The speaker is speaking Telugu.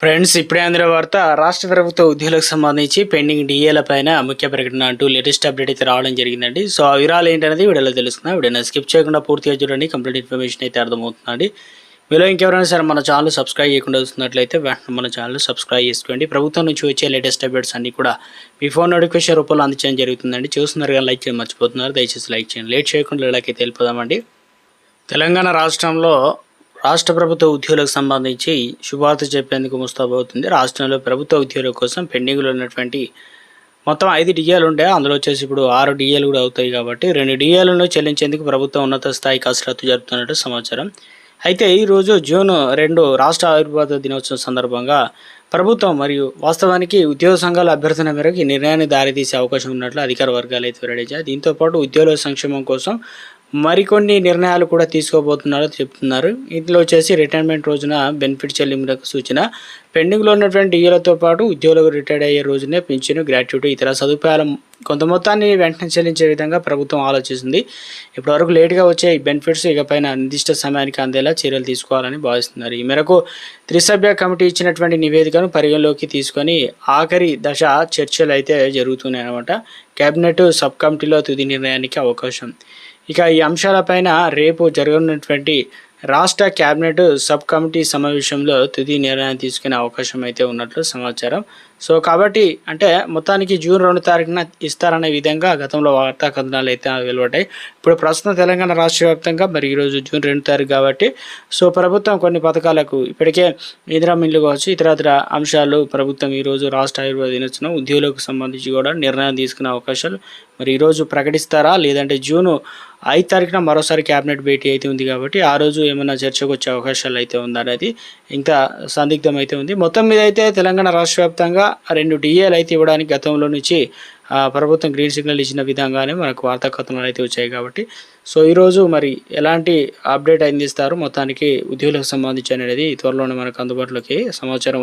ఫ్రెండ్స్, ఇప్పుడే అందిన వార్త. రాష్ట్ర ప్రభుత్వ ఉద్యోగులకు సంబంధించి పెండింగ్ డిఏల పైన ముఖ్య ప్రకటన అంటూ లేటెస్ట్ అప్డేట్ అయితే రావడం జరిగిందండి. సో ఆ వివరాలు ఏంటనేది వీడియోలో తెలుసుకుందాం. వీడియోని స్కిప్ చేయకుండా పూర్తిగా చూడండి. కంప్లీట్ ఇన్ఫర్మేషన్ అయితే అర్థమవుతుందండి. మీలో ఇంకెవరైనా సరే మన ఛానల్ సబ్స్క్రైబ్ చేయకుండా వస్తున్నట్లయితే వెంటనే మన ఛానల్ సబ్స్క్రైబ్ చేసుకోండి. ప్రభుత్వం నుంచి వచ్చే లేటెస్ట్ అప్డేట్స్ అన్ని కూడా మీ ఫోన్ నోటిఫికేషన్ రూపంలో అందించడం జరుగుతుందండి. చూస్తున్నారు కానీ లైక్ చేయడం మర్చిపోతున్నారు. దయచేసి లైక్ చేయండి. లేట్ చేయకుండా ఇలాగే తెలిపోదామండి. తెలంగాణ రాష్ట్రంలో రాష్ట్ర ప్రభుత్వ ఉద్యోగులకు సంబంధించి శుభార్త చెప్పేందుకు ముస్తాబవుతుంది. రాష్ట్రంలో ప్రభుత్వ ఉద్యోగుల కోసం పెండింగ్లో ఉన్నటువంటి మొత్తం 5 డిఏలు ఉండే, అందులో వచ్చేసి ఇప్పుడు 6 డిఏలు కూడా అవుతాయి. కాబట్టి 2 డిఏలను చెల్లించేందుకు ప్రభుత్వం ఉన్నత స్థాయి కసరత్తు జరుపుతున్నట్టు సమాచారం. అయితే ఈరోజు జూన్ 2 రాష్ట్ర ఆవిర్భావ దినోత్సవం సందర్భంగా ప్రభుత్వం మరియు వాస్తవానికి ఉద్యోగ సంఘాల అభ్యర్థన మేరకు ఈ నిర్ణయాన్ని దారితీసే అవకాశం ఉన్నట్లు అధికార వర్గాలు అయితే వెల్లడించాయి. దీంతోపాటు ఉద్యోగుల సంక్షేమం కోసం మరికొన్ని నిర్ణయాలు కూడా తీసుకోబోతున్నారో చెప్తున్నారు. ఇందులో వచ్చేసి రిటైర్మెంట్ రోజున బెనిఫిట్ చెల్లింపులకు సూచన, పెండింగ్లో ఉన్నటువంటి డిఏలతో పాటు ఉద్యోగులకు రిటైర్డ్ అయ్యే రోజునే పింఛను, గ్రాట్యుటీ, ఇతర సదుపాయాల కొంత మొత్తాన్ని వెంటనే చెల్లించే విధంగా ప్రభుత్వం ఆలోచిస్తుంది. ఇప్పటివరకు లేటుగా వచ్చే ఈ బెనిఫిట్స్ ఇకపైన నిర్దిష్ట సమయానికి అందేలా చర్యలు తీసుకోవాలని భావిస్తున్నారు. ఈ మేరకు త్రిసభ్య కమిటీ ఇచ్చినటువంటి నివేదికను పరిగణలోకి తీసుకొని ఆఖరి దశ చర్చలు అయితే జరుగుతున్నాయి అన్నమాట. కేబినెట్ సబ్ కమిటీలో తుది నిర్ణయానికి అవకాశం. ఇక ఈ అంశాలపైన రేపు జరగనున్నటువంటి రాష్ట్ర కేబినెట్ సబ్ కమిటీ సమావేశంలో తుది నిర్ణయం తీసుకునే అవకాశం అయితే ఉన్నట్లు సమాచారం. సో కాబట్టి అంటే మొత్తానికి జూన్ 2 తారీఖున ఇస్తారనే విధంగా గతంలో వార్తా కథనాలు అయితే వెలువడ్డాయి. ఇప్పుడు ప్రస్తుతం తెలంగాణ రాష్ట్ర వ్యాప్తంగా మరి ఈరోజు జూన్ 2 తారీఖు కాబట్టి సో ప్రభుత్వం కొన్ని పథకాలకు ఇప్పటికే ఇందిరా మిల్లు కావచ్చు, ఇతరత్ర అంశాలు ప్రభుత్వం ఈరోజు రాష్ట్ర ఆయుర్వేద దినోత్సవం ఉద్యోగులకు సంబంధించి కూడా నిర్ణయం తీసుకునే అవకాశాలు మరి ఈరోజు ప్రకటిస్తారా, లేదంటే జూన్ 5 తారీఖున మరోసారి క్యాబినెట్ భేటీ అయితే ఉంది. కాబట్టి ఆ రోజు ఏమైనా చర్చకు వచ్చే అవకాశాలు అయితే ఉందనేది ఇంకా సందిగ్ధం అయితే ఉంది. మొత్తం మీద అయితే తెలంగాణ రాష్ట్ర వ్యాప్తంగా 2 డిఏలు అయితే ఇవ్వడానికి గతంలో నుంచి ప్రభుత్వం గ్రీన్ సిగ్నల్ ఇచ్చిన విధంగానే మనకు వార్తా కథనాలు అయితే వచ్చాయి. కాబట్టి సో ఈరోజు మరి ఎలాంటి అప్డేట్ అందిస్తారు మొత్తానికి ఉద్యోగులకు సంబంధించి అనేది త్వరలోనే మనకు అందుబాటులోకి సమాచారం